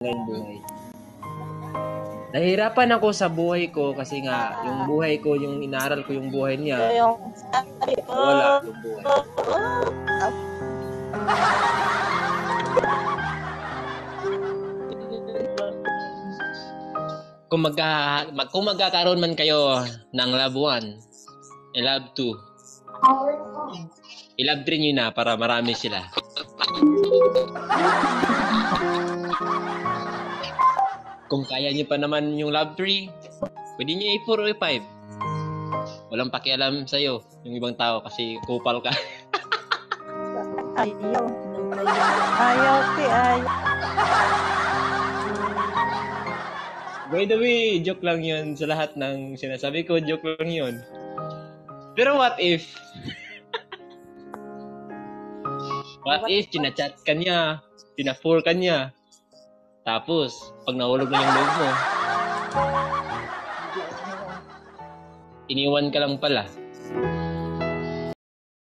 Ngayong buhay. Nahihirapan ako sa buhay ko kasi nga yung buhay ko, yung inaral ko yung buhay niya, Yung sabi ko, wala yung buhay. Kung magkakaroon man kayo ng love 1, love 2, love 3 nyo na para marami sila. Kung kaya nyo pa naman yung love 3, pwede nyo i-4 o i-5. Walang pakialam sa'yo yung ibang tao kasi kupal ka. ayaw. Ayaw, ayaw. By the way, joke lang yun sa lahat ng sinasabi ko, joke lang yun. Pero what if? What if kinachat ka niya, pina-4 ka niya, tapos pag nahulog na yung loob mo, iniwan ka lang pala.